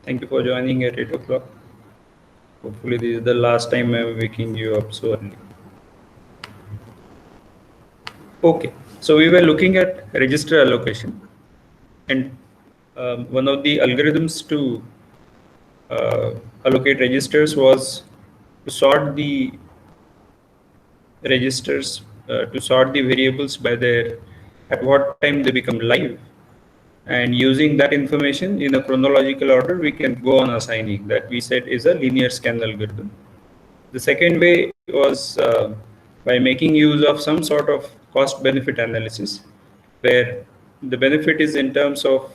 Thank you for joining at 8 o'clock. Hopefully, this is the last time I'm waking you up so early. Okay, so we were looking at register allocation, and one of the algorithms to allocate registers was to sort the registers, to sort the variables by their at what time they become live. And using that information in a chronological order, we can go on assigning that we said is a linear scan algorithm. The second way was by making use of some sort of cost benefit analysis, where the benefit is in terms of,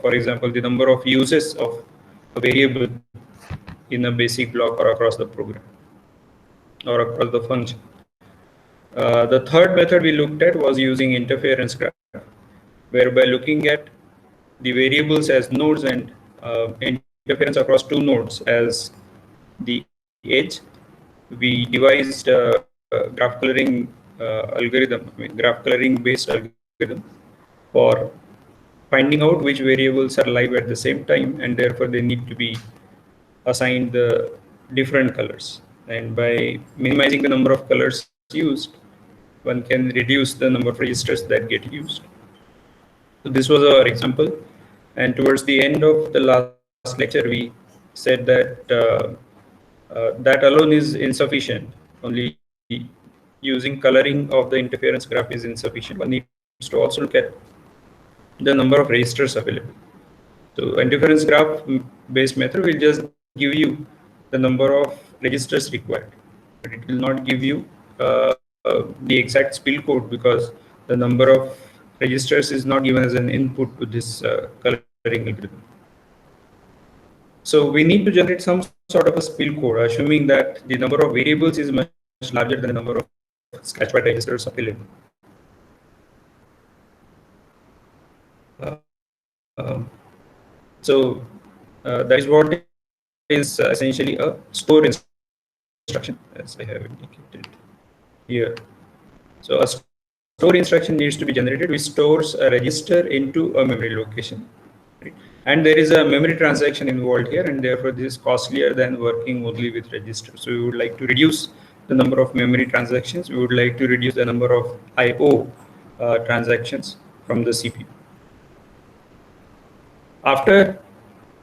for example, the number of uses of a variable in a basic block or across the program or across the function. The third method we looked at was using interference graph, whereby looking at the variables as nodes and interference across two nodes as the edge. We devised a graph coloring graph coloring based algorithm for finding out which variables are live at the same time, and therefore they need to be assigned the different colors. And by minimizing the number of colors used, one can reduce the number of registers that get used. So this was our example. And towards the end of the last lecture, we said that that alone is insufficient. Only using coloring of the interference graph is insufficient. One needs to also look at the number of registers available. So interference graph based method will just give you the number of registers required, but it will not give you the exact spill code, because the number of registers is not given as an input to this coloring algorithm. So we need to generate some sort of a spill code, assuming that the number of variables is much larger than the number of scratchpad registers available. So that is what is essentially a store instruction, as I have indicated here. So a store instruction needs to be generated, which stores a register into a memory location. And there is a memory transaction involved here, and therefore this is costlier than working only with registers. So we would like to reduce the number of memory transactions. We would like to reduce the number of I/O transactions from the CPU. After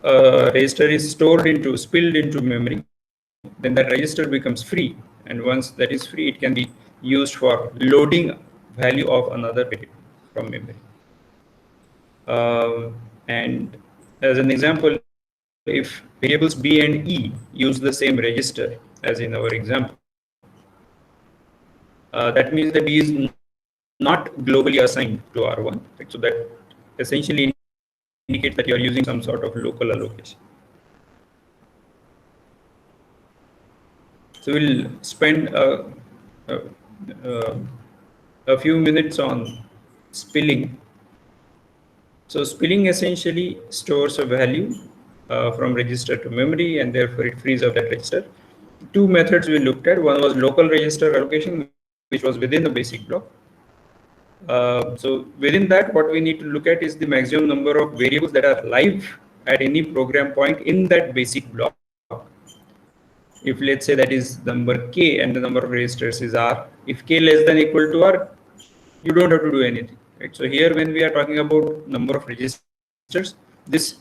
a register is spilled into memory, then that register becomes free. And once that is free, it can be used for loading value of another variable from memory. And as an example, if variables B and E use the same register, as in our example, that means that B is not globally assigned to R1. Right? So that essentially indicates that you are using some sort of local allocation. So we'll spend a few minutes on spilling. So spilling essentially stores a value from register to memory, and therefore it frees up that register. Two methods we looked at. One was local register allocation, which was within the basic block. So within that, what we need to look at is the maximum number of variables that are live at any program point in that basic block. If let's say that is number k and the number of registers is r, if k less than equal to r, you don't have to do anything. Right? So here, when we are talking about number of registers, this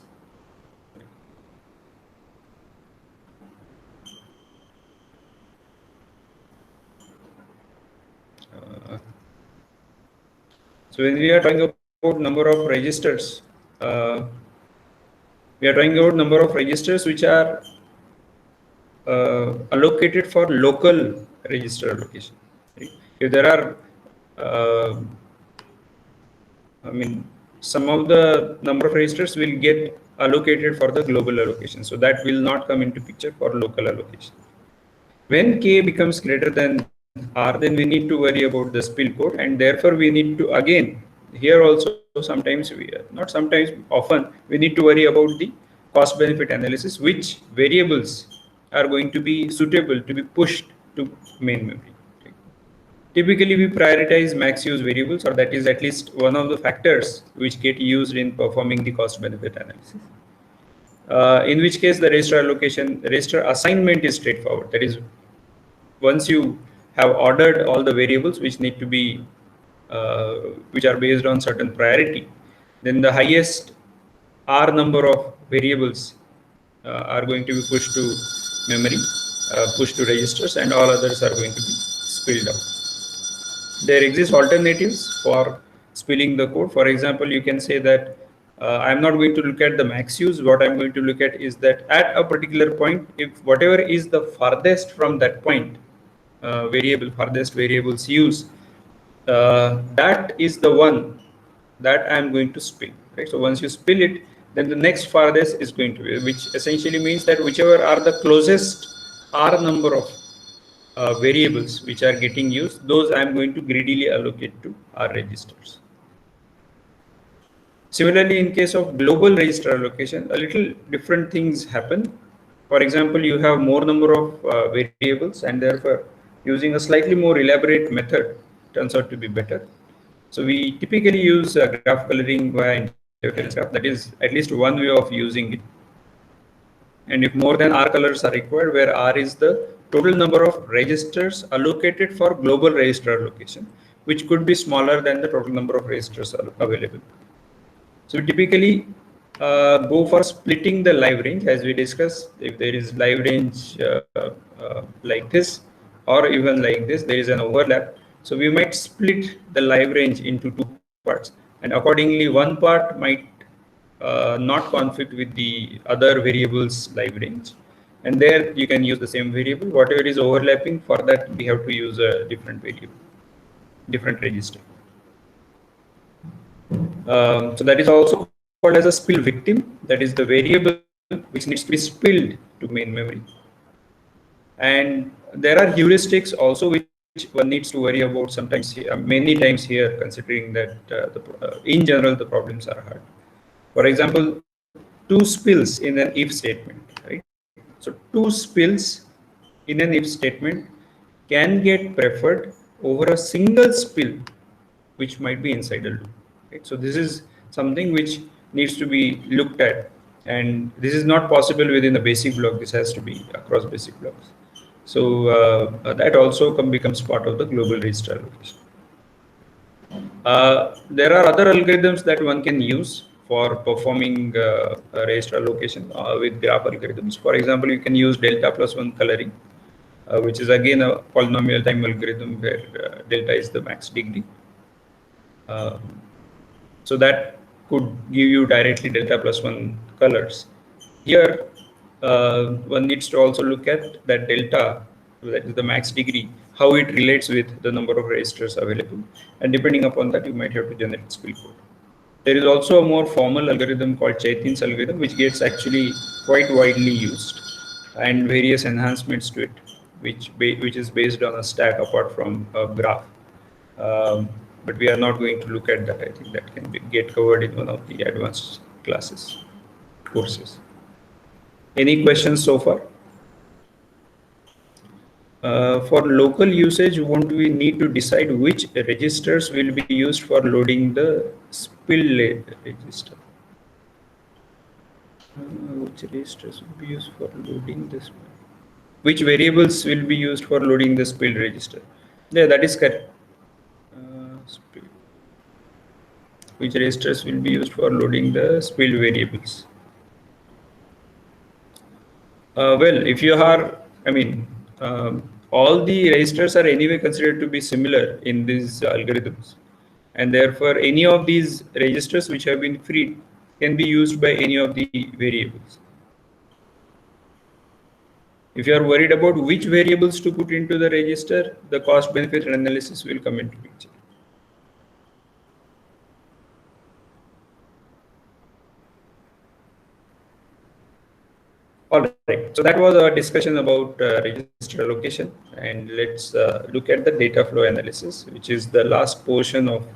so when we are talking about number of registers, we are talking about number of registers which are allocated for local register allocation. Right? If there are, some of the number of registers will get allocated for the global allocation, so that will not come into picture for local allocation. When k becomes greater than r, then we need to worry about the spill code, and therefore we need to again here also sometimes not sometimes, often we need to worry about the cost benefit analysis, which variables are going to be suitable to be pushed to main memory. Typically we prioritize max use variables, or that is at least one of the factors which get used in performing the cost benefit analysis. in which case the register assignment is straightforward. That is, once you have ordered all the variables which need to be, which are based on certain priority, then the highest R number of variables are going to be pushed to memory, pushed to registers, and all others are going to be spilled out. There exist alternatives for spilling the code. For example, you can say that I'm not going to look at the max use. What I'm going to look at is that at a particular point, if whatever is the farthest from that point, farthest variables use, that is the one that I'm going to spill. Right. So once you spill it, then the next farthest is going to be, which essentially means that whichever are the closest R number of variables which are getting used, those I am going to greedily allocate to R registers. Similarly, in case of global register allocation, a little different things happen. For example, you have more number of variables, and therefore using a slightly more elaborate method turns out to be better. So we typically use graph coloring via interference graph. That is at least one way of using it. And if more than R colors are required, where R is the total number of registers allocated for global register allocation, which could be smaller than the total number of registers available. So we typically go for splitting the live range, as we discussed. If there is live range like this, or even like this, there is an overlap. So we might split the live range into two parts, and accordingly, one part might not conflict with the other variables live range, and there you can use the same variable. Whatever is overlapping, for that we have to use a different variable, different register. So that is also called as a spill victim. That is the variable which needs to be spilled to main memory. And there are heuristics also which one needs to worry about sometimes, many times here, considering that in general the problems are hard. For example, two spills in an if statement, right? So two spills in an if statement can get preferred over a single spill which might be inside a loop. Right? So this is something which needs to be looked at, and this is not possible within the basic block. This has to be across basic blocks. So that also becomes part of the global register allocation. There are other algorithms that one can use for performing register allocation with graph algorithms. For example, you can use delta plus one coloring, which is again a polynomial time algorithm where delta is the max degree. So that could give you directly delta plus one colors. Here, one needs to also look at that delta, that is the max degree, how it relates with the number of registers available. And depending upon that, you might have to generate spill code. There is also a more formal algorithm called Chaitin's algorithm, which gets actually quite widely used, and various enhancements to it, which is based on a stack apart from a graph. But we are not going to look at that. I think that can get covered in one of the advanced courses. Any questions so far? For local usage, won't we need to decide which registers will be used for loading the spill register? Which registers will be used for loading the spill? Which variables will be used for loading the spill register? Yeah, that is correct. Spill. Which registers will be used for loading the spill variables? Well, if you are, all the registers are anyway considered to be similar in these algorithms, and therefore any of these registers which have been freed can be used by any of the variables. If you are worried about which variables to put into the register, the cost benefit analysis will come into picture. All right, so that was our discussion about register allocation, and let's look at the data flow analysis, which is the last portion of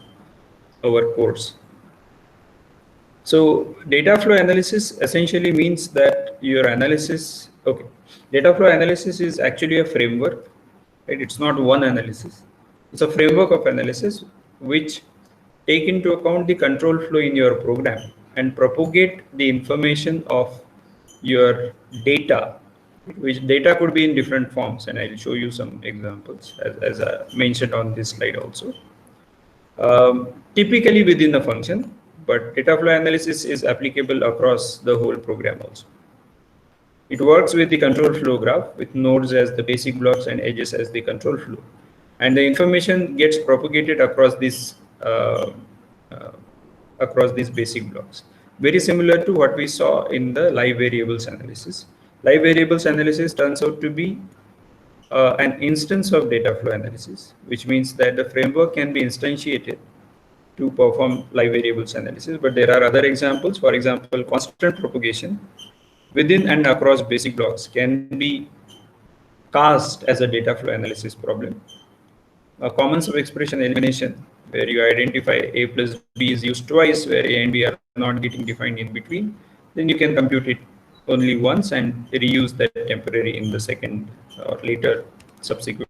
our course. So data flow analysis essentially means that your analysis, data flow analysis is actually a framework, right? It's not one analysis. It's a framework of analysis which take into account the control flow in your program and propagate the information of your data, which data could be in different forms, and I'll show you some examples as I mentioned on this slide also. Typically within a function, but data flow analysis is applicable across the whole program also. It works with the control flow graph with nodes as the basic blocks and edges as the control flow. And the information gets propagated across these basic blocks. Very similar to what we saw in the live variables analysis. Live variables analysis turns out to be an instance of data flow analysis, which means that the framework can be instantiated to perform live variables analysis. But there are other examples. For example, constant propagation within and across basic blocks can be cast as a data flow analysis problem. A common subexpression elimination, where you identify a plus b is used twice, where a and b are not getting defined in between, then you can compute it only once and reuse that temporary in the second or later subsequent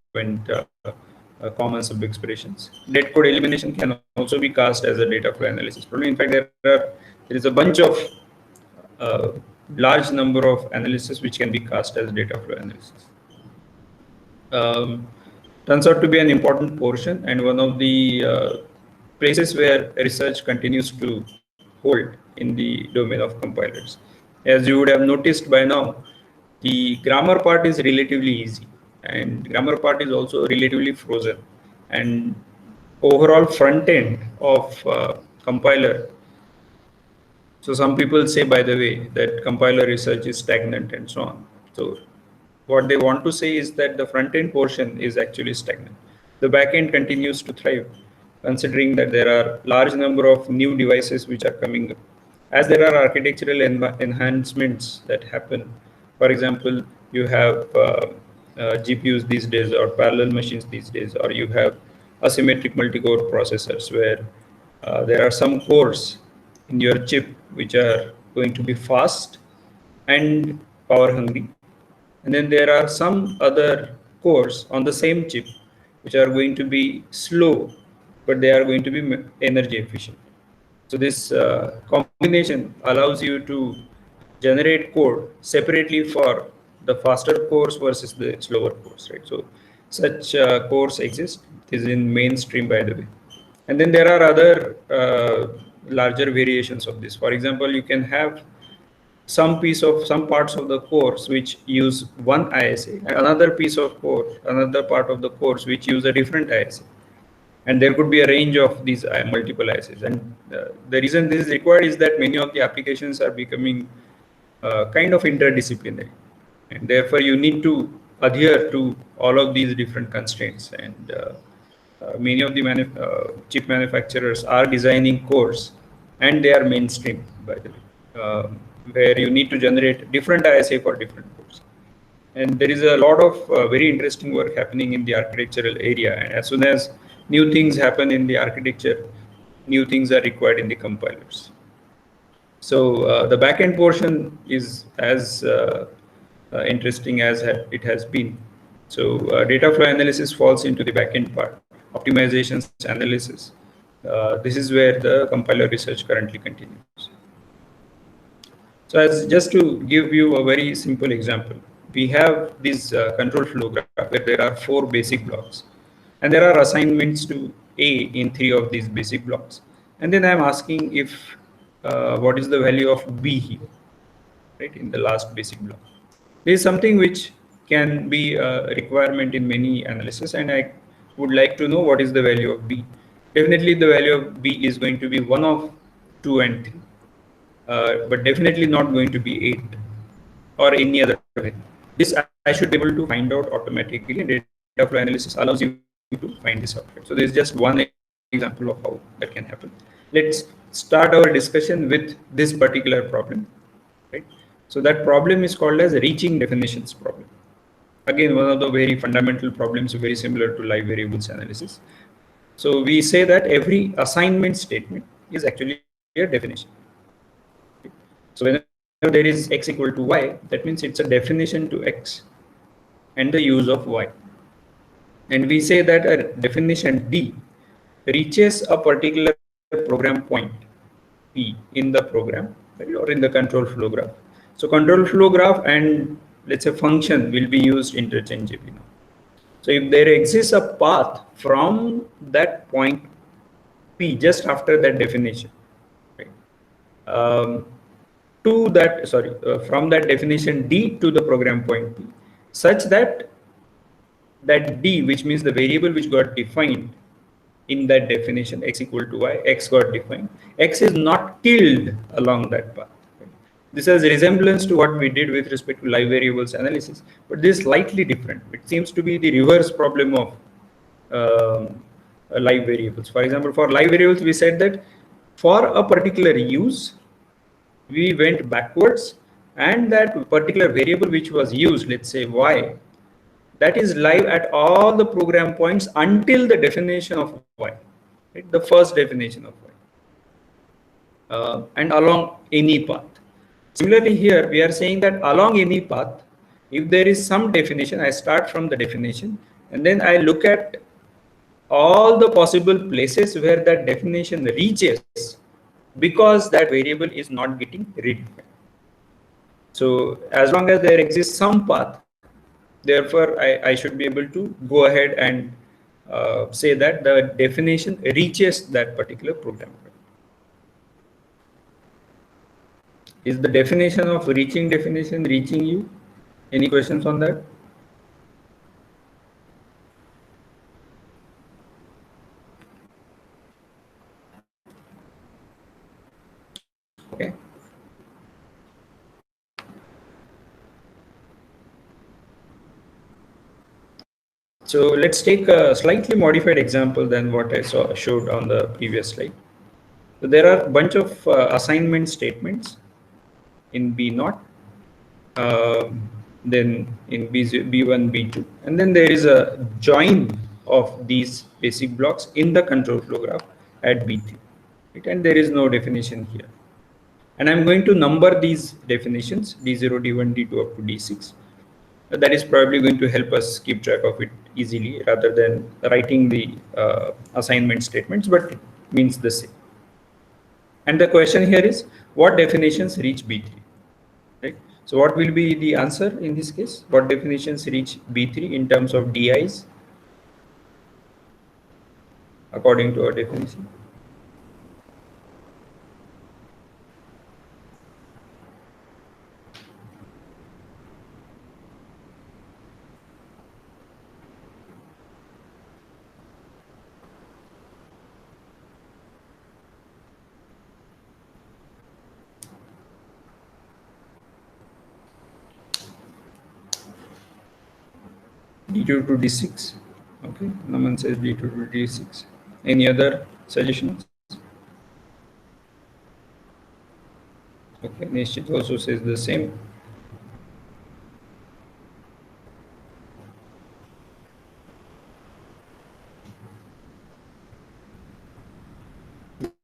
common sub-expressions. Dead code elimination can also be cast as a data flow analysis problem. In fact, there is a bunch of large number of analysis which can be cast as data flow analysis. Turns out to be an important portion and one of the places where research continues to hold in the domain of compilers. As you would have noticed by now, the grammar part is relatively easy and grammar part is also relatively frozen, and overall front end of compiler. So some people say, by the way, that compiler research is stagnant and so on. So what they want to say is that the front end portion is actually stagnant. The back end continues to thrive, considering that there are large number of new devices which are coming up. As there are architectural enhancements that happen, for example, you have GPUs these days or parallel machines these days, or you have asymmetric multi-core processors where there are some cores in your chip which are going to be fast and power hungry. And then there are some other cores on the same chip which are going to be slow, but they are going to be energy efficient. So this combination allows you to generate code separately for the faster cores versus the slower cores, right? So such cores exist. It is in mainstream, by the way. And then there are other larger variations of this. For example, you can have some parts of the course which use one ISA, another piece of code, another part of the course which use a different ISA. And there could be a range of these multiple ISAs. And the reason this is required is that many of the applications are becoming kind of interdisciplinary. And therefore, you need to adhere to all of these different constraints. And many of the chip manufacturers are designing cores, and they are mainstream, by the way, where you need to generate different ISA for different cores. And there is a lot of very interesting work happening in the architectural area. And as soon as new things happen in the architecture, new things are required in the compilers. So the backend portion is as interesting as it has been. So data flow analysis falls into the backend part. Optimizations analysis. This is where the compiler research currently continues. So as just to give you a very simple example, we have this control flow graph where there are 4 basic blocks, and there are assignments to A in 3 of these basic blocks. And then I'm asking if what is the value of B here, right, in the last basic block. This is something which can be a requirement in many analysis, and I would like to know what is the value of B. Definitely the value of B is going to be 1 of 2 and 3, but definitely not going to be 8 or any other way. This I should be able to find out automatically, and data flow analysis allows you to find this out. So this is just one example of how that can happen. Let's start our discussion with this particular problem, right? So that problem is called as reaching definitions problem. Again, one of the very fundamental problems, very similar to live variables analysis. So we say that every assignment statement is actually a definition. So whenever there is x equal to y, that means it's a definition to x and the use of y. And we say that a definition D reaches a particular program point P in the program, right, or in the control flow graph, So control flow graph and let's say function will be used interchangeably now. So if there exists a path from that point P just after that definition, right, to that, from that definition D to the program point P, such that that D, which means the variable which got defined in that definition, x equal to y, x got defined, x is not killed along that path. This has resemblance to what we did with respect to live variables analysis, but this is slightly different. It seems to be the reverse problem of live variables. For example, for live variables, we said that for a particular use, we went backwards, and that particular variable which was used, let's say y, that is live at all the program points until the definition of y, right? The first definition of y, and along any path. Similarly, here we are saying that along any path, if there is some definition, I start from the definition and then I look at all the possible places where that definition reaches because that variable is not getting redefined. So as long as there exists some path, therefore I should be able to go ahead and say that the definition reaches that particular program. Is the definition of reaching definition reaching you? Any questions on that? Okay. So let's take a slightly modified example than what I showed on the previous slide. So there are a bunch of assignment statements in B0, then in B1, B2, and then there is a join of these basic blocks in the control flow graph at B3, right? And there is no definition here. And I'm going to number these definitions D0, D1, D2 up to D6. That is probably going to help us keep track of it easily rather than writing the assignment statements, but it means the same. And the question here is, what definitions reach B3, right? So what will be the answer in this case? What definitions reach B3 in terms of DIs according to our definition? D2 to D6. Okay, Naman says D2 to D6. Any other suggestions? Okay, Nishchit also says the same.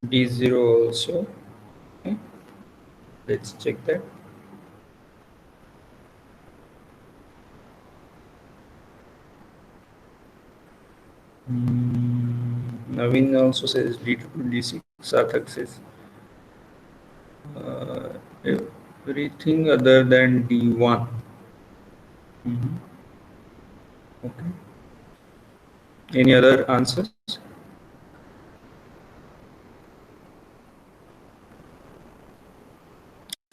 D0 also. Okay, let's check that. Naveen also says D2 to D6. Sarthak says everything other than D1. Okay. Any other answers?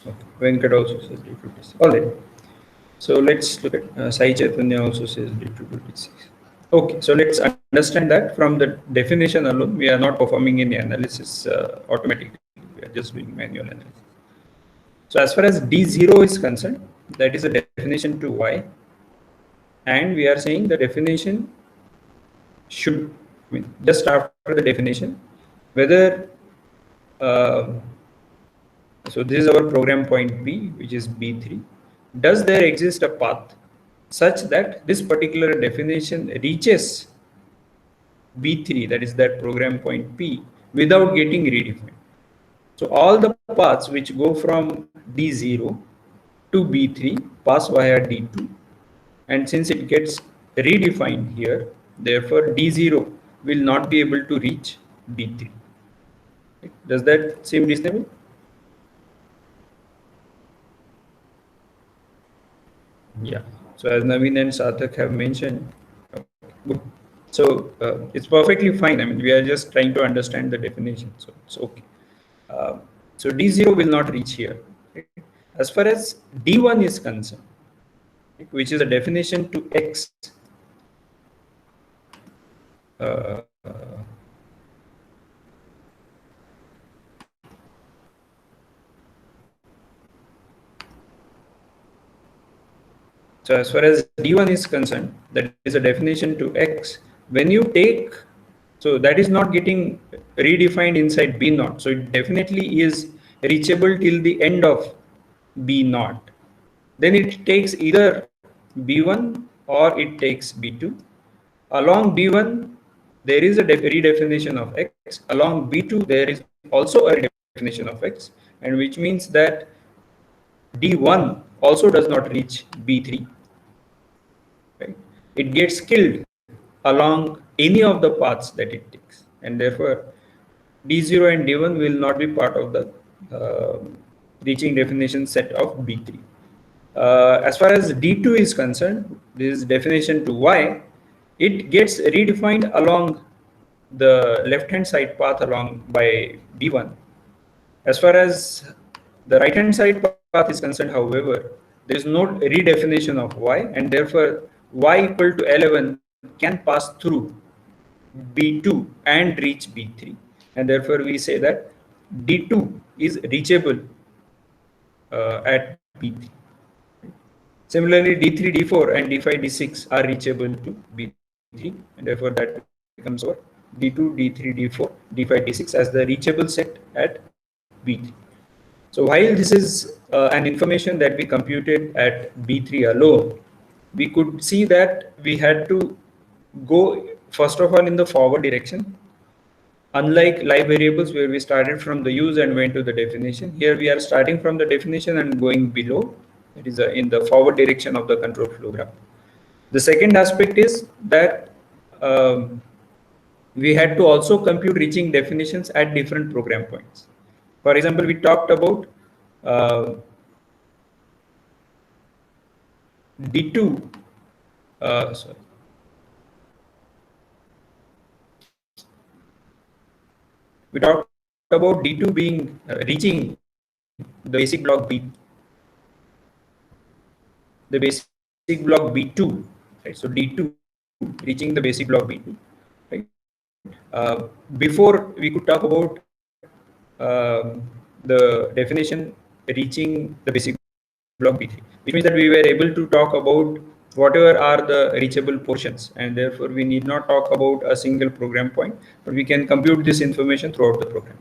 Okay. Venkat also says D2 to D6. All right. So let's look at Sai Chaitanya also says D2 to D6. Okay, so let's understand that from the definition alone, we are not performing any analysis automatically. We are just doing manual analysis. So as far as D0 is concerned, that is a definition to Y. And we are saying the definition should, just after the definition, whether, so this is our program point B, which is B3. Does there exist a path such that this particular definition reaches B3, that is that program point P, without getting redefined? So all the paths which go from D0 to B3 pass via D2, and since it gets redefined here, therefore D0 will not be able to reach B3. Does that seem reasonable? Yeah. So as Naveen and Sarthak have mentioned, good. So it's perfectly fine. I mean, we are just trying to understand the definition. So it's okay. Uh, so D0 will not reach here. Right? As far as D1 is concerned, right, which is a definition to X, uh, so as far as D1 is concerned, that is a definition to X. When you take, so that is not getting redefined inside B naught. So it definitely is reachable till the end of B naught. Then it takes either B1 or it takes B2. Along B1, there is a redefinition of X. Along B2, there is also a redefinition of X, and which means that D1 also does not reach B3. Right? It gets killed along any of the paths that it takes, and therefore D0 and D1 will not be part of the reaching definition set of B3. As far as D2 is concerned, this definition to Y, it gets redefined along the left-hand side path along by B1. As far as the right-hand side path is concerned, however, there is no redefinition of Y, and therefore Y equal to 11 can pass through B2 and reach B3, and therefore we say that D2 is reachable at B3. Similarly, D3, D4, and D5, D6 are reachable to B3, and therefore that becomes our D2, D3, D4, D5, D6 as the reachable set at B3. So while this is an information that we computed at B3 alone, we could see that we had to go first of all in the forward direction. Unlike live variables where we started from the use and went to the definition, here we are starting from the definition and going below. It is in the forward direction of the control flow graph. The second aspect is that we had to also compute reaching definitions at different program points. For example, we talked about D2, sorry. We talked about D2 being reaching the basic block B, the basic block B2, right? So D2 reaching the basic block B2, right? Before we could talk about the definition reaching the basic block B3, which means that we were able to talk about whatever are the reachable portions, and therefore we need not talk about a single program point, but we can compute this information throughout the program.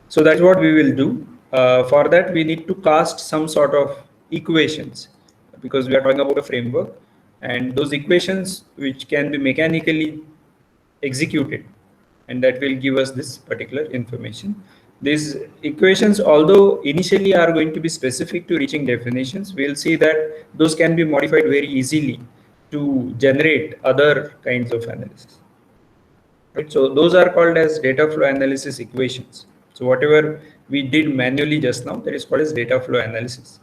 So that's what we will do. For that, we need to cast some sort of equations because we are talking about a framework, and those equations which can be mechanically executed, and that will give us this particular information. These equations, although initially are going to be specific to reaching definitions, we'll see that those can be modified very easily to generate other kinds of analysis. Right? So those are called as data flow analysis equations. So whatever we did manually just now, that is called as data flow analysis.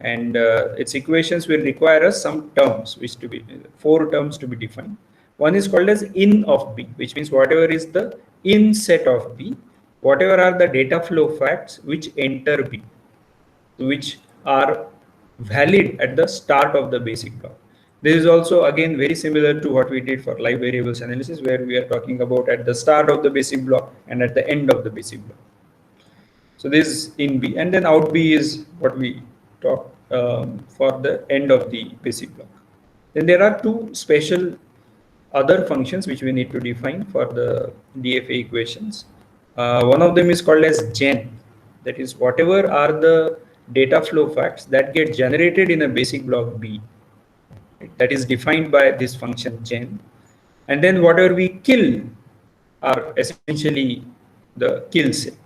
And its equations will require us some terms, which to be 4 terms to be defined. One is called as in of B, which means whatever is the in set of B, whatever are the data flow facts which enter B, which are valid at the start of the basic block. This is also again very similar to what we did for live variables analysis, where we are talking about at the start of the basic block and at the end of the basic block. So this is in B, and then out B is what we talk for the end of the basic block. Then there are two special other functions which we need to define for the DFA equations. One of them is called as gen. That is, whatever are the data flow facts that get generated in a basic block B, that is defined by this function gen. And then whatever we kill are essentially the kill set.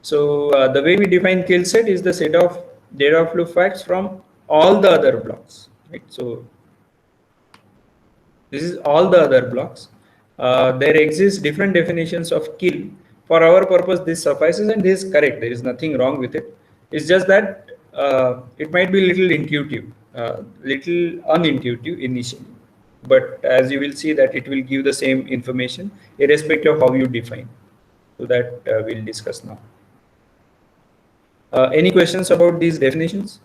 So the way we define kill set is the set of data flow facts from all the other blocks, right? So this is all the other blocks. There exist different definitions of kill. For our purpose, this suffices and this is correct. There is nothing wrong with it. It's just that it might be little intuitive, little unintuitive initially, but as you will see that it will give the same information irrespective of how you define. So that we'll discuss now. Any questions about these definitions?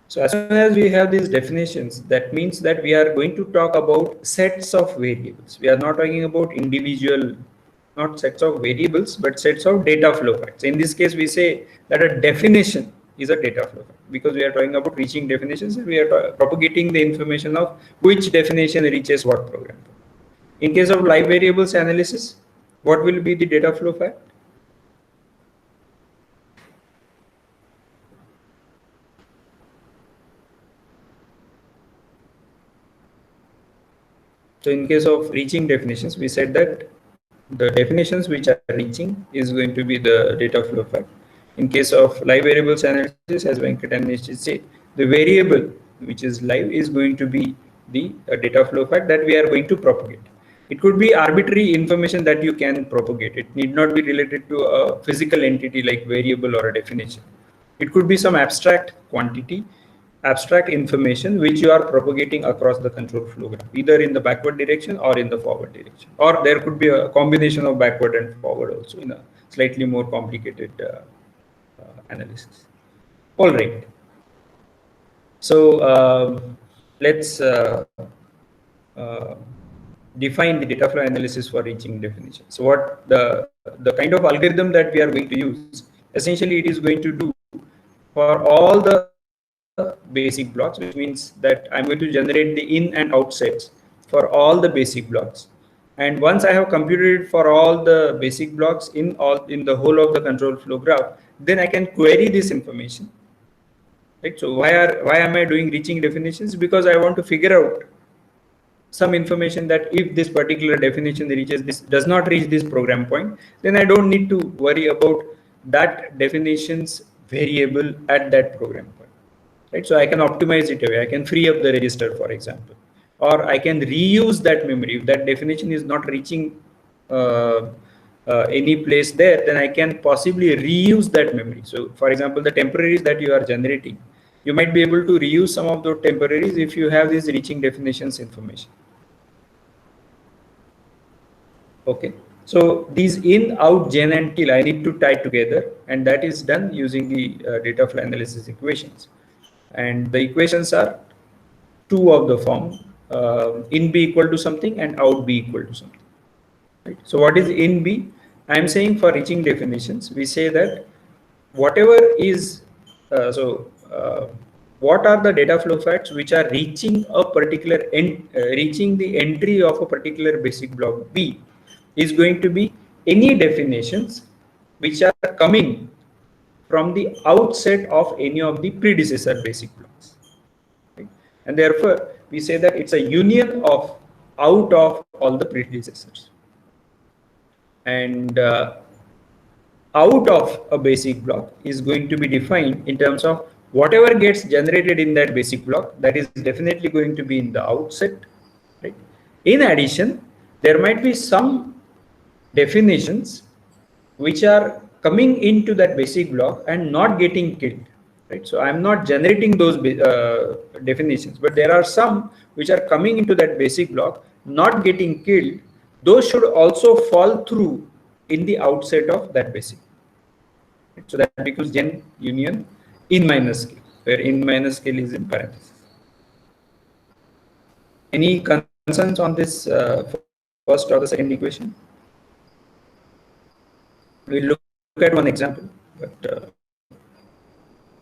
So as soon as we have these definitions, that means that we are going to talk about sets of variables. We are not talking about individual, not sets of variables, but sets of data flow facts. In this case, we say that a definition is a data flow fact because we are talking about reaching definitions and we are propagating the information of which definition reaches what program. In case of live variables analysis, what will be the data flow fact? So in case of reaching definitions, we said that the definitions which are reaching is going to be the data flow fact. In case of live variables analysis, as Venkat and Nishit say, the variable which is live is going to be the data flow fact that we are going to propagate. It could be arbitrary information that you can propagate. It need not be related to a physical entity like variable or a definition. It could be some abstract quantity, abstract information which you are propagating across the control flow graph, either in the backward direction or in the forward direction. Or there could be a combination of backward and forward also in a slightly more complicated analysis. All right. So let's define the data flow analysis for reaching definition. So what the kind of algorithm that we are going to use, essentially it is going to do for all the basic blocks, which means that I'm going to generate the in and out sets for all the basic blocks. And once I have computed it for all the basic blocks in the whole of the control flow graph, then I can query this information. Right? So why am I doing reaching definitions? Because I want to figure out some information that if this particular definition reaches this, does not reach this program point, then I don't need to worry about that definition's variable at that program point. Right? So I can optimize it away. I can free up the register, for example, or I can reuse that memory. If that definition is not reaching any place there, then I can possibly reuse that memory. So for example, the temporaries that you are generating, you might be able to reuse some of those temporaries if you have this reaching definitions information. Okay, so these in, out, gen and till I need to tie together, and that is done using the data flow analysis equations. And the equations are two of the form, in B equal to something and out B equal to something. Right? So what is in B? I am saying for reaching definitions, we say that whatever is, what are the data flow facts which are reaching a particular reaching the entry of a particular basic block B is going to be any definitions which are coming from the outset of any of the predecessor basic blocks. Right? And therefore, we say that it's a union of out of all the predecessors. And out of a basic block is going to be defined in terms of whatever gets generated in that basic block, that is definitely going to be in the outset. Right? In addition, there might be some definitions which are coming into that basic block and not getting killed. Right? So I'm not generating those definitions, but there are some which are coming into that basic block, not getting killed. Those should also fall through in the outset of that basic. Right? So that becomes gen union in minus scale, where in minus scale is in parentheses. Any concerns on this first or the second equation? We'll look at one example, but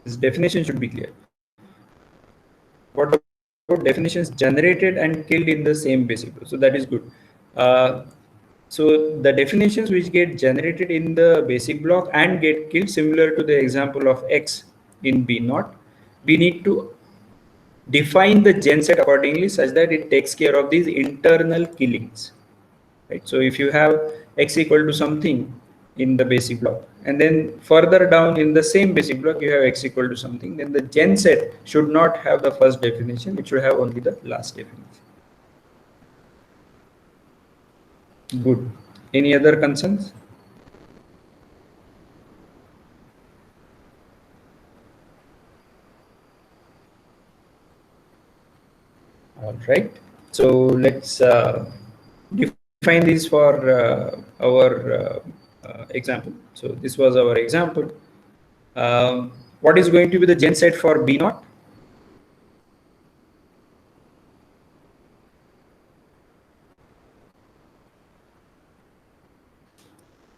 this definition should be clear. What about definitions generated and killed in the same basic block? So that is good. So the definitions which get generated in the basic block and get killed, similar to the example of X in B naught, we need to define the gen set accordingly such that it takes care of these internal killings. Right? So if you have X equal to something in the basic block, and then further down in the same basic block you have X equal to something, then the gen set should not have the first definition, it should have only the last definition. Good. Any other concerns? All right. So let's define this for our example. So this was our example. What is going to be the gen set for B naught?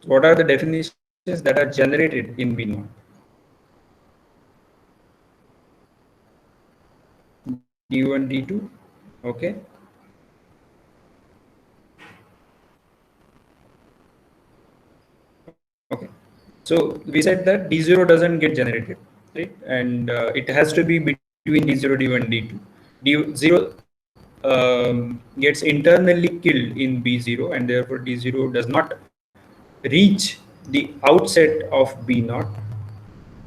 What are the definitions that are generated in B naught? D1, D2. Okay. Okay. So we said that D0 doesn't get generated, right? And it has to be between D0, D1, D2. D0 gets internally killed in B0, and therefore D0 does not reach the outset of B0,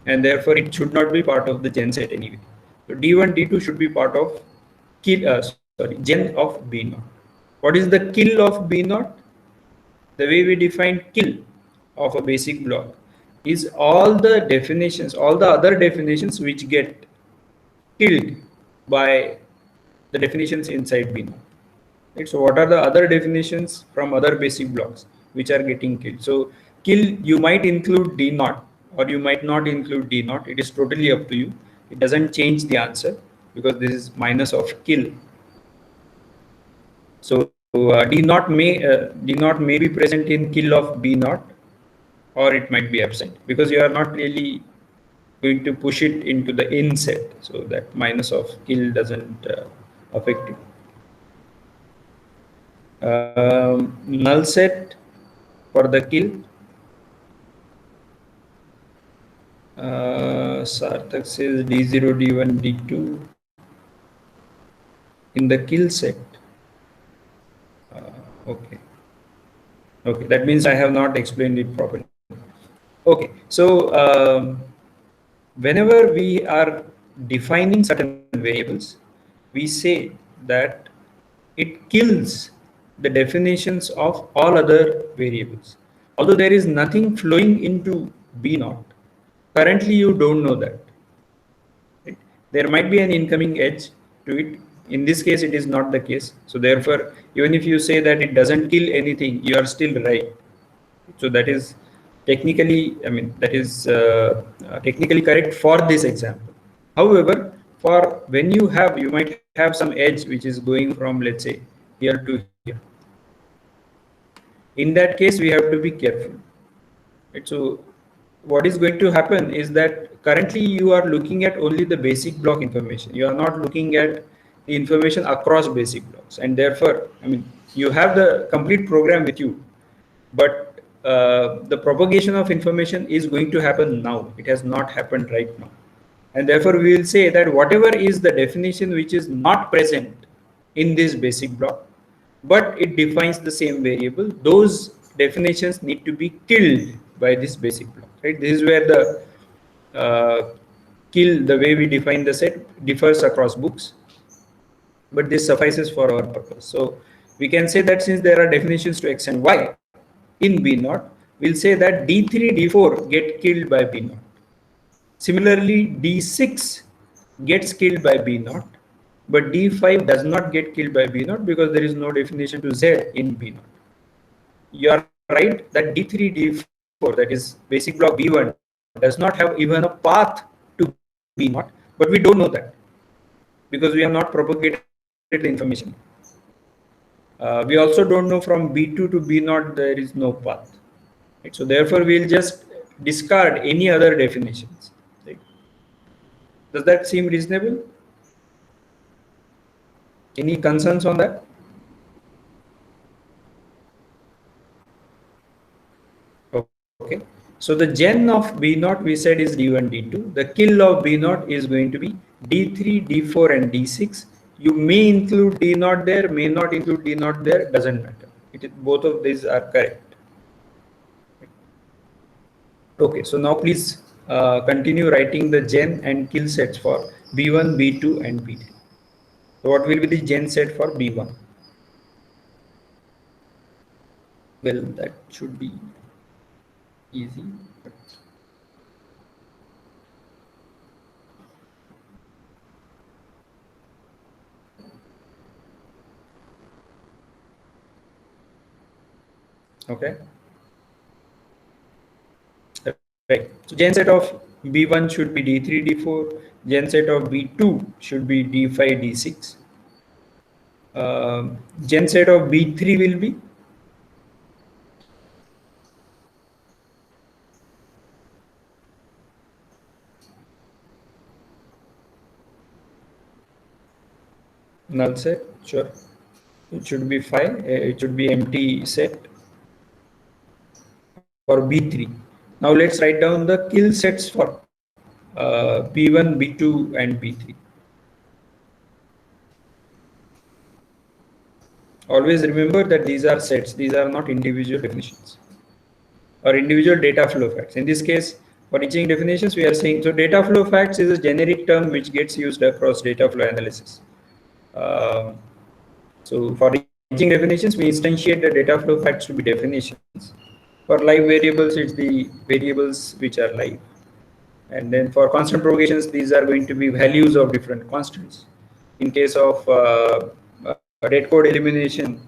and therefore it should not be part of the gen set anyway. So D1, D2 should be part of gen of B0. What is the kill of B0? The way we define kill of a basic block is all the definitions, all the other definitions which get killed by the definitions inside B0. Right? So what are the other definitions from other basic blocks which are getting killed? So kill, you might include D0 or you might not include D0. It is totally up to you. It doesn't change the answer because this is minus of kill. So D0 may be present in kill of B0, or it might be absent because you are not really going to push it into the in set. So that minus of kill doesn't affect it. Null set for the kill. Sarthak says D0, D1, D2 in the kill set. Okay. Okay, that means I have not explained it properly. Okay, so whenever we are defining certain variables, we say that it kills the definitions of all other variables. Although there is nothing flowing into B0, currently you don't know that. Right? There might be an incoming edge to it. In this case, it is not the case. So therefore, even if you say that it doesn't kill anything, you are still right. So that is technically, I mean, that is technically correct for this example. However, for when you might have some edge which is going from, let's say, here to here. In that case, we have to be careful. Right? So what is going to happen is that currently you are looking at only the basic block information. You are not looking at the information across basic blocks, and therefore, I mean, you have the complete program with you, but the propagation of information is going to happen now. It has not happened right now, and therefore we will say that whatever is the definition which is not present in this basic block, but it defines the same variable, those definitions need to be killed by this basic block, right? This is where the kill, the way we define the set, differs across books, but this suffices for our purpose. So we can say that since there are definitions to x and y in B0, we'll say that D3, D4 get killed by B0. Similarly, D6 gets killed by B0, but D5 does not get killed by B0 because there is no definition to Z in B0. You are right that D3, D4, that is basic block B1, does not have even a path to B0, but we don't know that because we have not propagated the information. We also don't know from B2 to B0 there is no path. Right? So therefore, we'll just discard any other definitions. Right? Does that seem reasonable? Any concerns on that? Okay. So the gen of B0 we said is D1, D2. The kill of B0 is going to be D3, D4, and D6. You may include D0 there, may not include D0 there, doesn't matter. Both of these are correct. Okay, so now please continue writing the gen and kill sets for B1, B2, and B3. So what will be the gen set for B1? Well, that should be easy. Okay. Right. So genset of B1 should be D3, D4. Genset of B2 should be D5, D6. Genset of B3 will be null set. Sure. It should be 5. It should be empty set for B3. Now let's write down the kill sets for B1, B2, and B3. Always remember that these are sets, these are not individual definitions or individual data flow facts. In this case, for reaching definitions, we are saying so data flow facts is a generic term which gets used across data flow analysis. Um, so for reaching definitions, we instantiate the data flow facts to be definitions. For live variables, it's the variables which are live. And then for constant propagations, these are going to be values of different constants. In case of dead code elimination,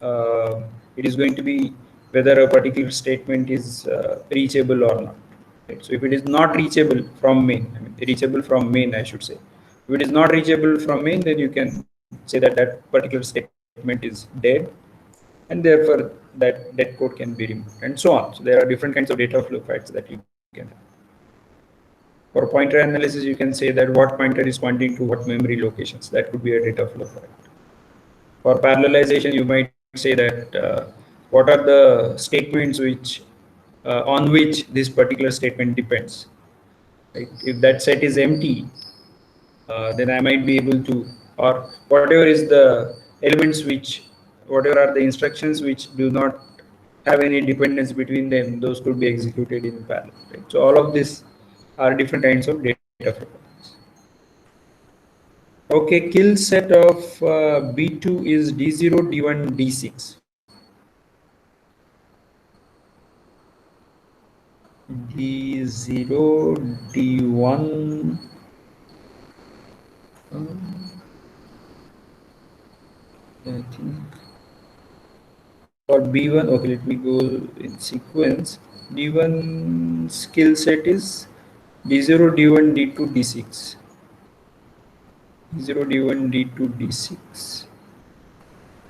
it is going to be whether a particular statement is reachable or not. Right? So if it is not reachable from main, I mean reachable from main, I should say. If it is not reachable from main, then you can say that that particular statement is dead, and therefore that dead code can be removed, and so on. So there are different kinds of data flow facts that you can have. For pointer analysis, you can say that what pointer is pointing to what memory locations. That could be a data flow fact. For parallelization, you might say that what are the statements which on which this particular statement depends. Right? If that set is empty, then I might be able to, or whatever is the elements which, whatever are the instructions which do not have any dependence between them, those could be executed in parallel. Right? So all of this are different kinds of data flow. Okay, kill set of B2 is D0, D1, D6. D0, D1. I think for B1, okay, let me go in sequence. D1 skill set is D0, D1, D2, D6. D0, D1, D2, D6.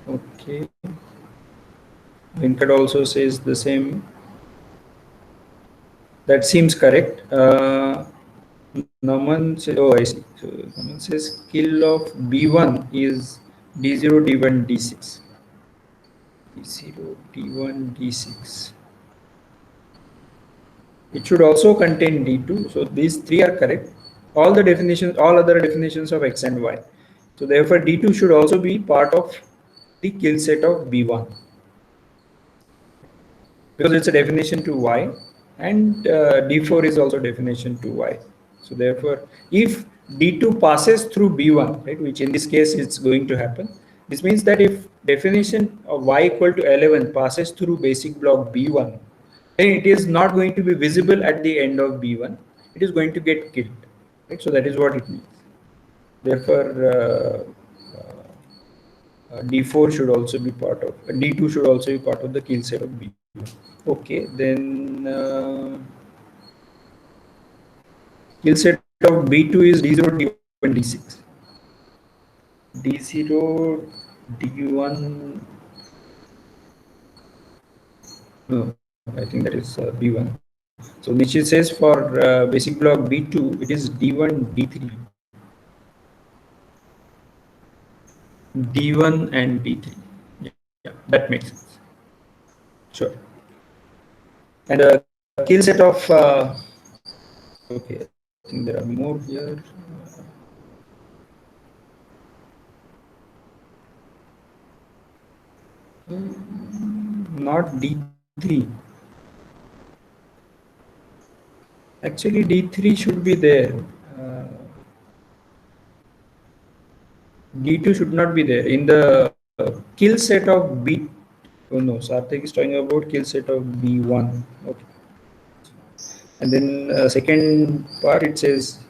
Okay. Venkat also says the same. That seems correct. Naman says, oh, I see. So Naman says kill of B1 is D0, D1, D6. D0, D1, D6. It should also contain D2. So these three are correct. All the definitions, all other definitions of X and Y. So therefore D2 should also be part of the kill set of B1. Because it's a definition to Y, and D4 is also definition to Y. So therefore, if D2 passes through B1, right, which in this case is going to happen, this means that if definition of Y equal to 11 passes through basic block B1, then it is not going to be visible at the end of B1. It is going to get killed. Right? So that is what it means. Therefore, D4 should also be part of, D2 should also be part of the kill set of B1. Okay, then kill set of B2 is D0, D1, D6. D0, D1, no, I think that is B1. So which it says for basic block B2, it is D1, D3. D1 and D3. Yeah, that makes sense. Sure. And kill set of, okay, I think there are more here. Not D3. Actually, D3 should be there. D2 should not be there. In the kill set of B, Oh no, Sarthak is talking about kill set of B1. Okay. And then second part it says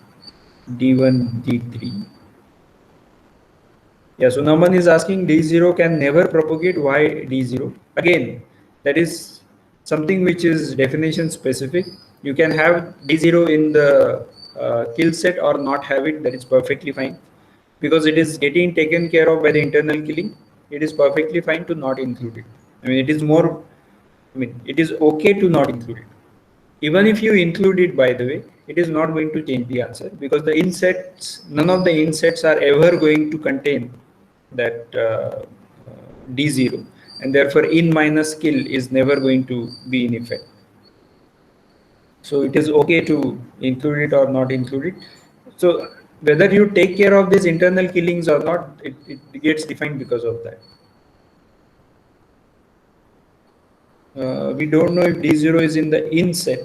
D1, D3. Yeah, so Naman is asking D0 can never propagate. Why D0? Again, that is something which is definition specific. You can have D0 in the kill set or not have it. That is perfectly fine because it is getting taken care of by the internal killing. It is perfectly fine to not include it. I mean, it is more. I mean, it is okay to not include it. Even if you include it, by the way, it is not going to change the answer because the insets, none of the insets are ever going to contain that D0, and therefore in minus kill is never going to be in effect. So it is okay to include it or not include it. So whether you take care of these internal killings or not, it gets defined because of that. We don't know if D0 is in the in set.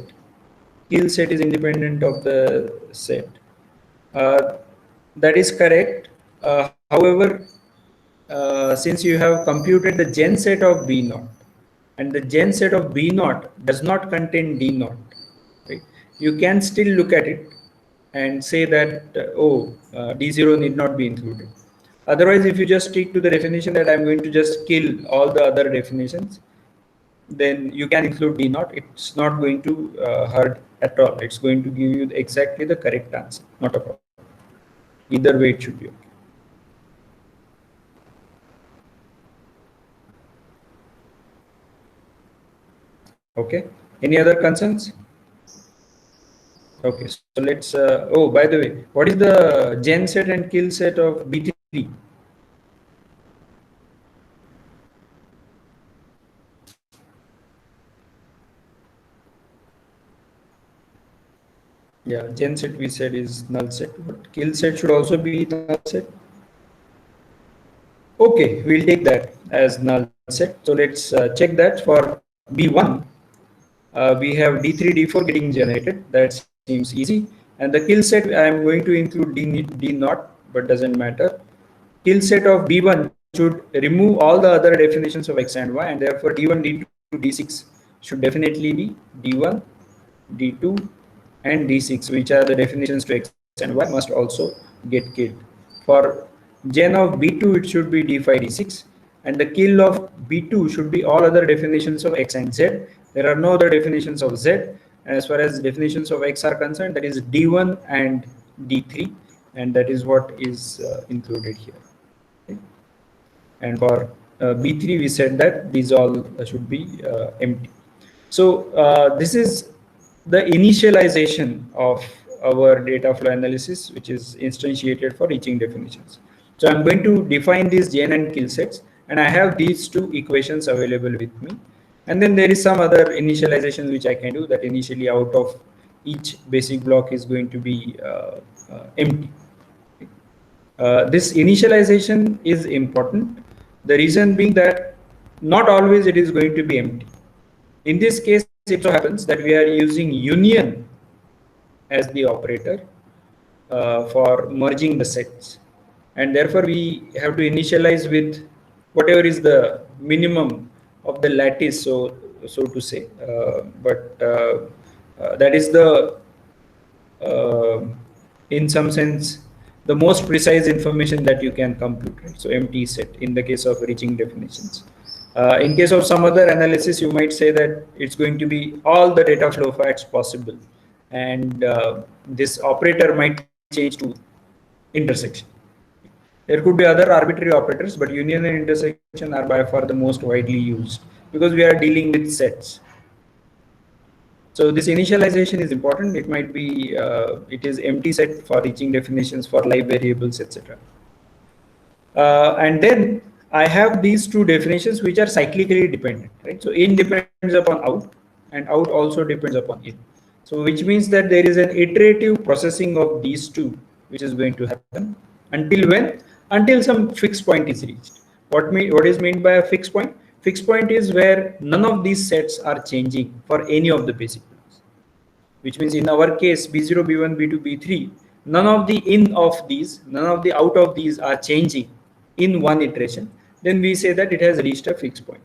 Kill set is independent of the set. Uh, that is correct. However, since you have computed the gen set of B naught and the gen set of B naught does not contain D naught, right? You can still look at it and say that D0 need not be included. Otherwise, if you just stick to the definition that I'm going to just kill all the other definitions, then you can include D naught. It's not going to hurt at all. It's going to give you exactly the correct answer. Not a problem. Either way, it should be okay. Okay. Any other concerns? Okay. So let's. Oh, by the way, what is the gen set and kill set of B3? Yeah, gen set we said is null set, but kill set should also be null set. Okay, we'll take that as null set. So let's check that for B1. We have D3, D4 getting generated. That seems easy. And the kill set, I am going to include D naught, but doesn't matter. Kill set of B1 should remove all the other definitions of X and Y, and therefore D1, D2, D6 should definitely be D1, D2, and D6, which are the definitions to X and Y, must also get killed. For gen of B2, it should be D5, D6, and the kill of B2 should be all other definitions of X and Z. There are no other definitions of Z. As far as definitions of X are concerned, that is D1 and D3, and that is what is included here. Okay. And for B3, we said that these all should be empty. So this is the initialization of our data flow analysis, which is instantiated for reaching definitions. So I'm going to define these gen and kill sets, and I have these two equations available with me. And then there is some other initialization which I can do, that initially out of each basic block is going to be empty. This initialization is important. The reason being that not always it is going to be empty. In this case, it so happens that we are using union as the operator for merging the sets, and therefore we have to initialize with whatever is the minimum of the lattice, so to say. That is the in some sense the most precise information that you can compute, right? So empty set in the case of reaching definitions. In case of some other analysis, you might say that it's going to be all the data flow facts possible, and this operator might change to intersection. There could be other arbitrary operators, but union and intersection are by far the most widely used because we are dealing with sets. So this initialization is important. It might be, it is empty set for reaching definitions for live variables, etc. And then I have these two definitions which are cyclically dependent, right? So in depends upon out, and out also depends upon in. So which means that there is an iterative processing of these two, which is going to happen until when? Until some fixed point is reached. What is meant by a fixed point? Fixed point is where none of these sets are changing for any of the basic blocks. Which means in our case, B0, B1, B2, B3, none of the in of these, none of the out of these are changing in one iteration. Then we say that it has reached a fixed point.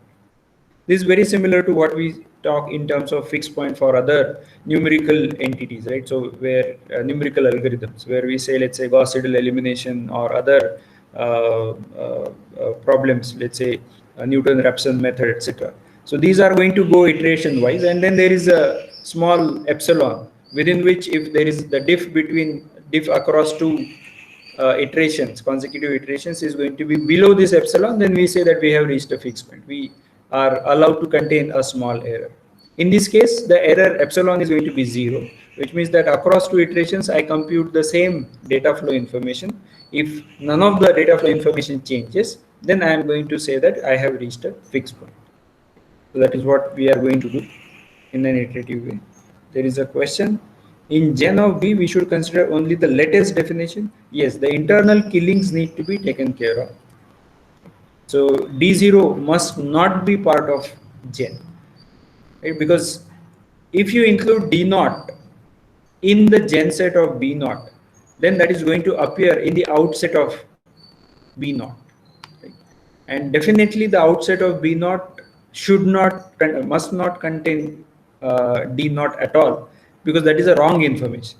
This is very similar to what we talk in terms of fixed point for other numerical entities, right? So where numerical algorithms, where we say, let's say Gauss-Seidel elimination or other problems, let's say Newton-Raphson method, etc. So these are going to go iteration wise, and then there is a small epsilon within which, if there is the diff across two iterations, consecutive iterations, is going to be below this epsilon, then we say that we have reached a fixed point. We are allowed to contain a small error. In this case, the error epsilon is going to be 0, which means that across two iterations, I compute the same data flow information. If none of the data flow information changes, then I am going to say that I have reached a fixed point. So that is what we are going to do in an iterative way. There is a question. In Gen of B, we should consider only the latest definition. Yes, the internal killings need to be taken care of. So D0 must not be part of Gen, right? Because if you include D0 in the Gen set of B0, then that is going to appear in the outset of B0. Right? And definitely the outset of B0 must not contain D0 at all, because that is a wrong information.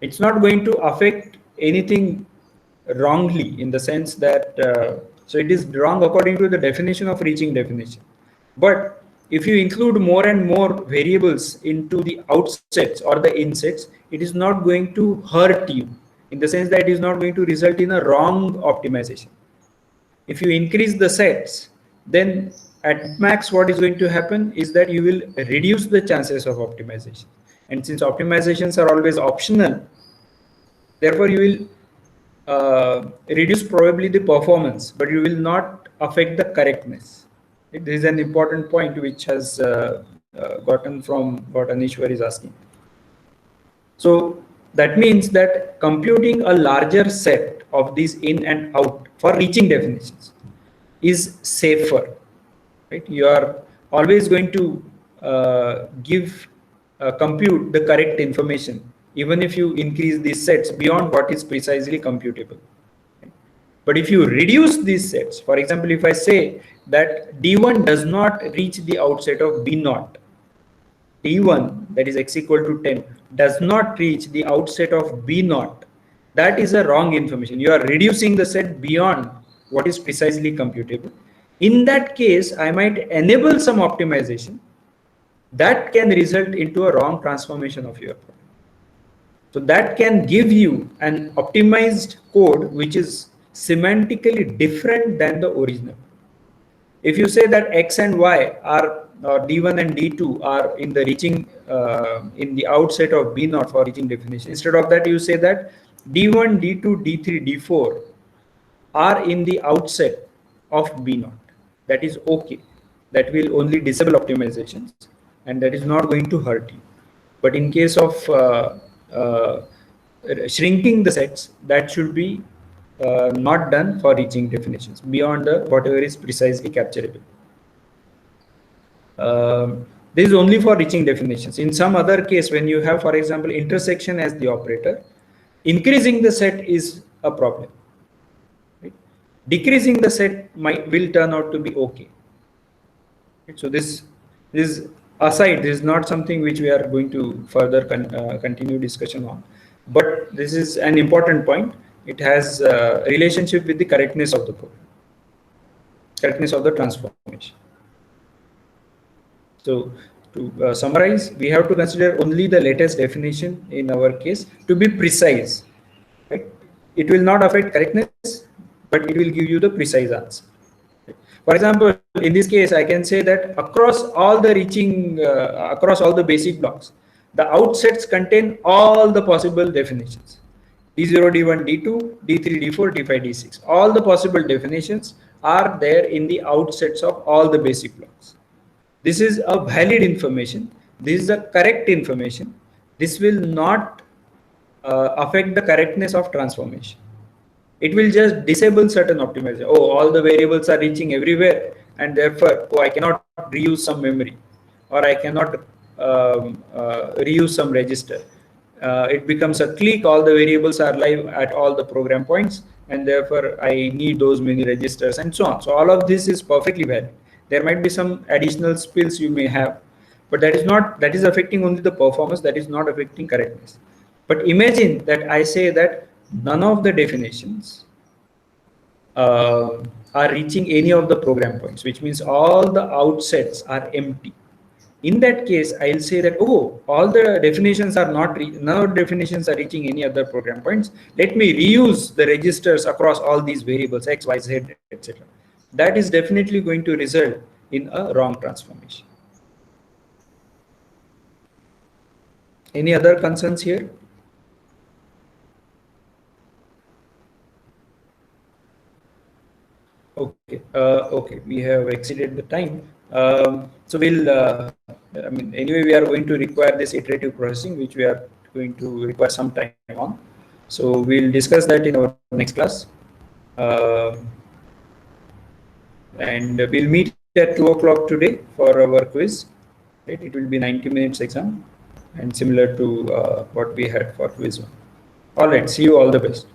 It's not going to affect anything wrongly, in the sense that so it is wrong according to the definition of reaching definition. But if you include more and more variables into the outsets or the insets, it is not going to hurt you, in the sense that it is not going to result in a wrong optimization. If you increase the sets, then at max what is going to happen is that you will reduce the chances of optimization. And since optimizations are always optional, therefore you will reduce probably the performance, but you will not affect the correctness. This is an important point which has gotten from what Anishwar is asking. So that means that computing a larger set of these in and out for reaching definitions is safer, right? You are always going to compute the correct information, even if you increase these sets beyond what is precisely computable. But if you reduce these sets, for example, if I say that D1 does not reach the outset of B0, D1, that is x equal to 10, does not reach the outset of B0, that is a wrong information. You are reducing the set beyond what is precisely computable. In that case, I might enable some optimization that can result into a wrong transformation of your problem. So that can give you an optimized code which is semantically different than the original. If you say that x and y are, or D1 and D2 are in the reaching in the outset of B0 for reaching definition, instead of that you say that D1, D2, D3, D4 are in the outset of B0. That is okay. That will only disable optimizations, and that is not going to hurt you. But in case of shrinking the sets, that should be not done for reaching definitions beyond whatever is precisely capturable. This is only for reaching definitions. In some other case, when you have, for example, intersection as the operator, increasing the set is a problem. Right? Decreasing the set will turn out to be okay. Right? So this aside, this is not something which we are going to further continue discussion on, but this is an important point. It has a relationship with the correctness of the program, correctness of the transformation. So to summarize, we have to consider only the latest definition in our case to be precise. Right? It will not affect correctness, but it will give you the precise answer. For example, in this case, I can say that across all the across all the basic blocks, the outsets contain all the possible definitions. D0, D1, D2, D3, D4, D5, D6. All the possible definitions are there in the outsets of all the basic blocks. This is a valid information. This is a correct information. This will not affect the correctness of transformation. It will just disable certain optimization. Oh, all the variables are reaching everywhere, and therefore, oh, I cannot reuse some memory, or I cannot reuse some register. It becomes a clique. All the variables are live at all the program points, and therefore I need those many registers and so on. So all of this is perfectly valid. There might be some additional spills you may have, but that is affecting only the performance, that is not affecting correctness. But imagine that I say that none of the definitions are reaching any of the program points, which means all the outsets are empty. In that case, I'll say that, oh, all the definitions are not, none of the definitions are reaching any other program points. Let me reuse the registers across all these variables, X, Y, Z, etc. That is definitely going to result in a wrong transformation. Any other concerns here? Okay, okay, we have exceeded the time. So we'll, I mean, anyway, we are going to require this iterative processing, which we are going to require some time on. So we'll discuss that in our next class. And we'll meet at 2 o'clock today for our quiz. Right? It will be 90 minutes exam and similar to what we had for quiz 1. All right, see you, all the best.